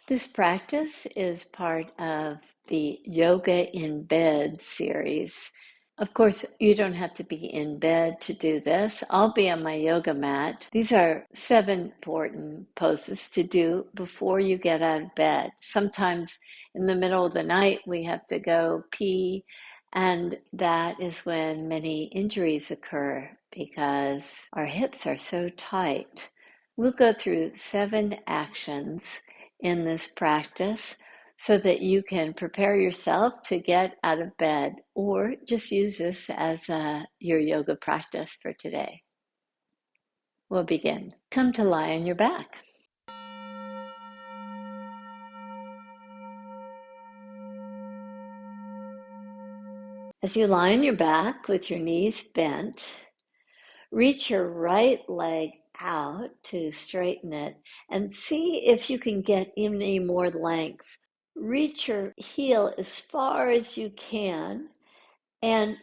This practice is part of the Yoga in Bed series. Of course, you don't have to be in bed to do this. I'll be on my yoga mat. These are 7 important poses to do before you get out of bed. Sometimes in the middle of the night, we have to go pee, and that is when many injuries occur because our hips are so tight. We'll go through 7 actions in this practice so that you can prepare yourself to get out of bed, or just use this as your yoga practice for today. We'll begin. Come to lie on your back. As you lie on your back with your knees bent, reach your right leg out to straighten it and see if you can get any more length. Reach your heel as far as you can and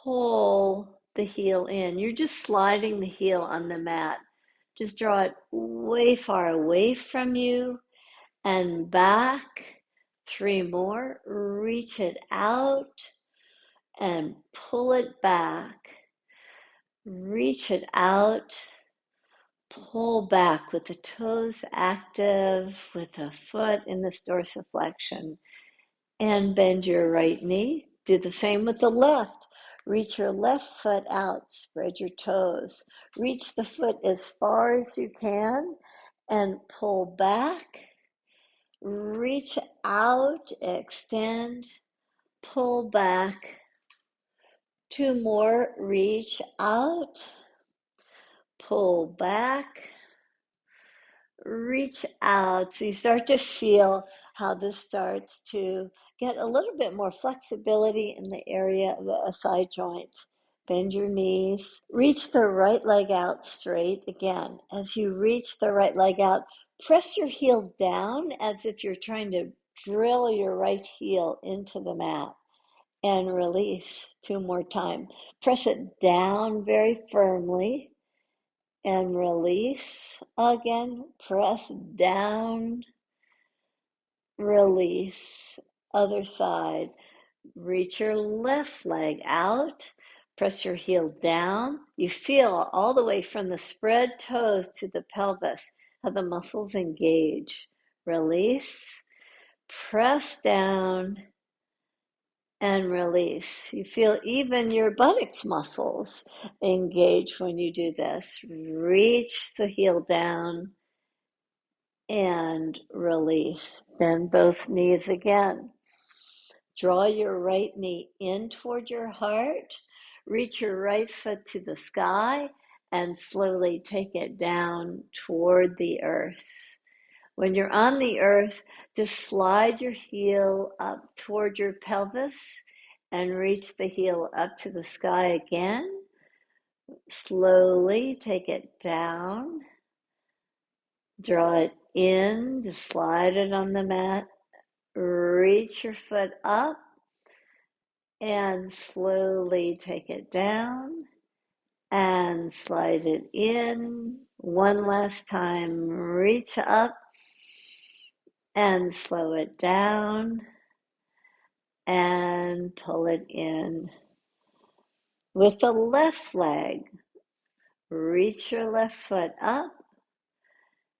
pull the heel in. You're just sliding the heel on the mat. Just draw it way far away from you and back. 3 more. Reach it out and pull it back. Reach it out. Pull back with the toes active, with the foot in this dorsiflexion. And bend your right knee. Do the same with the left. Reach your left foot out, spread your toes. Reach the foot as far as you can and pull back. Reach out, extend, pull back. 2 more, reach out, pull back, reach out. So you start to feel how this starts to get a little bit more flexibility in the area of the SI joint. Bend your knees. Reach the right leg out straight again. As you reach the right leg out, press your heel down as if you're trying to drill your right heel into the mat. And release 2 more times. Press it down very firmly and release. Again, press down, release. Other side. Reach your left leg out. Press your heel down. You feel all the way from the spread toes to the pelvis how the muscles engage. Release. Press down and release. You feel even your buttocks muscles engage when you do this. Reach the heel down and release. Bend both knees again. Draw your right knee in toward your heart. Reach your right foot to the sky and slowly take it down toward the earth. When you're on the earth, just slide your heel up toward your pelvis and reach the heel up to the sky again. Slowly take it down. Draw it in, just slide it on the mat. Reach your foot up and slowly take it down and slide it in. One last time, reach up and slow it down and pull it in. With the left leg, reach your left foot up,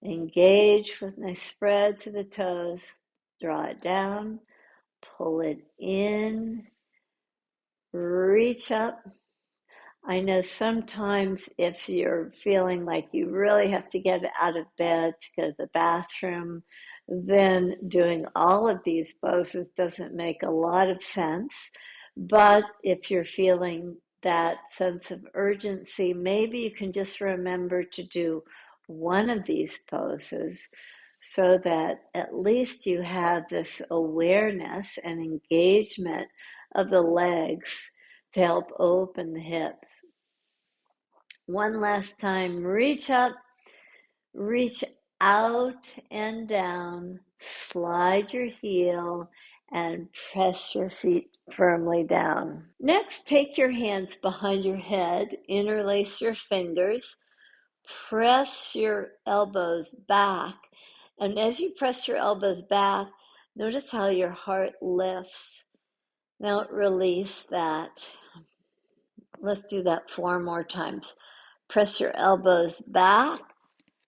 engage with nice spread to the toes, draw it down, pull it in, reach up. I know sometimes if you're feeling like you really have to get out of bed to go to the bathroom, then doing all of these poses doesn't make a lot of sense. But if you're feeling that sense of urgency, maybe you can just remember to do one of these poses so that at least you have this awareness and engagement of the legs to help open the hips. One last time, reach up, reach out and down, slide your heel, and press your feet firmly down. Next, take your hands behind your head, interlace your fingers, press your elbows back, And as you press your elbows back, notice how your heart lifts. Now release that. Let's do that 4 more times. Press your elbows back.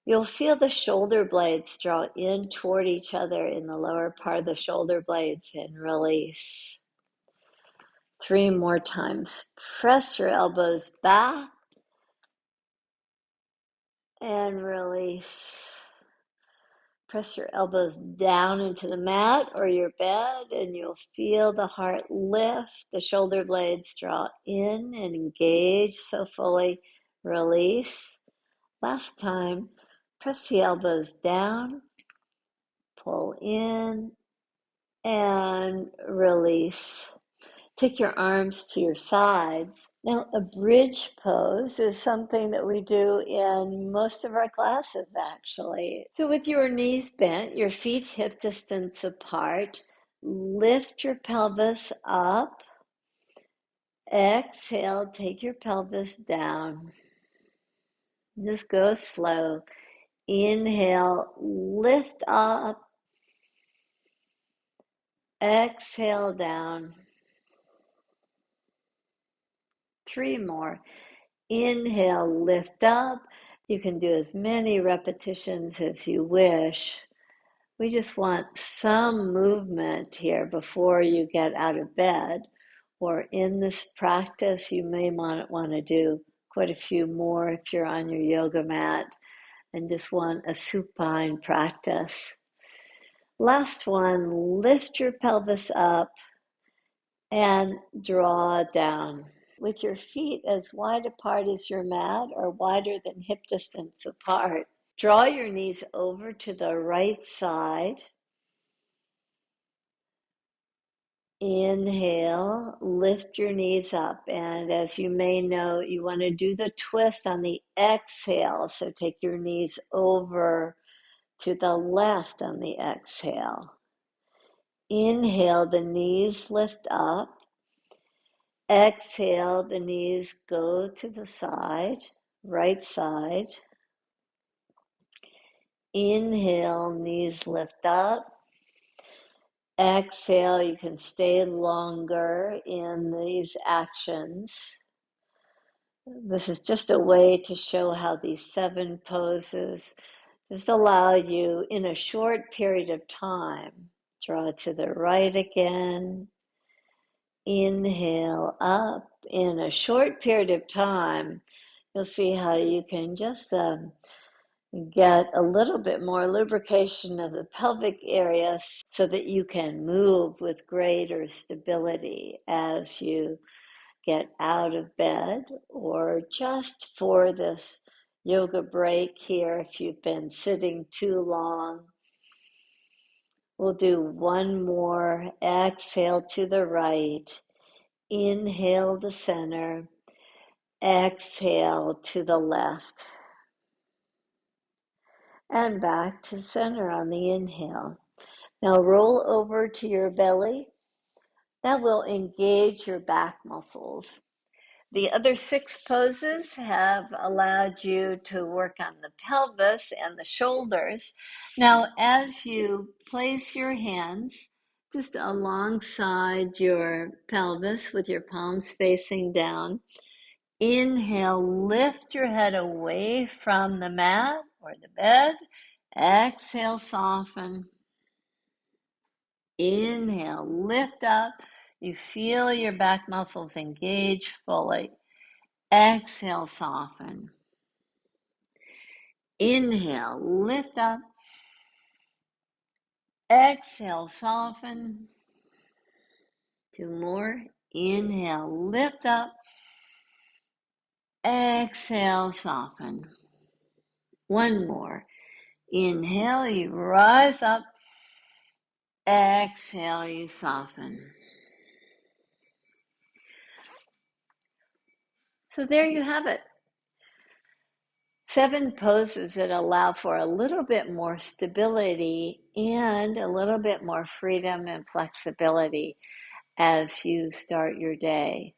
You'll feel the shoulder blades draw in toward each other in the lower part of the shoulder blades and release. 3 more times. Press your elbows back and release. Press your elbows down into the mat or your bed and you'll feel the heart lift, the shoulder blades draw in and engage so fully. Release. Last time, press the elbows down, pull in, and release. Take your arms to your sides. Now, a bridge pose is something that we do in most of our classes, actually. So with your knees bent, your feet hip distance apart, lift your pelvis up. Exhale, take your pelvis down. Just go slow. Inhale, lift up. Exhale down. 3 more. Inhale, lift up. You can do as many repetitions as you wish. We just want some movement here before you get out of bed. Or in this practice, you may want to do quite a few more if you're on your yoga mat and just want a supine practice. Last one, lift your pelvis up and draw down. With your feet as wide apart as your mat or wider than hip distance apart. Draw your knees over to the right side. Inhale, lift your knees up. And as you may know, you want to do the twist on the exhale. So take your knees over to the left on the exhale. Inhale, the knees lift up. Exhale, the knees go to the side, right side. Inhale, knees lift up. Exhale, you can stay longer in these actions. This is just a way to show how these 7 poses just allow you in a short period of time. Draw to the right again. Inhale up. In a short period of time, you'll see how you can just get a little bit more lubrication of the pelvic area so that you can move with greater stability as you get out of bed or just for this yoga break here if you've been sitting too long. We'll do 1 more. Exhale to the right. Inhale to center. Exhale to the left. And back to center on the inhale. Now roll over to your belly. That will engage your back muscles. The other 6 poses have allowed you to work on the pelvis and the shoulders. Now, as you place your hands just alongside your pelvis with your palms facing down, inhale, lift your head away from the mat or the bed. Exhale, soften. Inhale, lift up. You feel your back muscles engage fully. Exhale, soften. Inhale, lift up. Exhale, soften. 2 more. Inhale, lift up. Exhale, soften. 1 more. Inhale, you rise up. Exhale, you soften. So there you have it. 7 poses that allow for a little bit more stability and a little bit more freedom and flexibility as you start your day.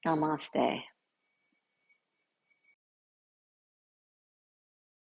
Namaste.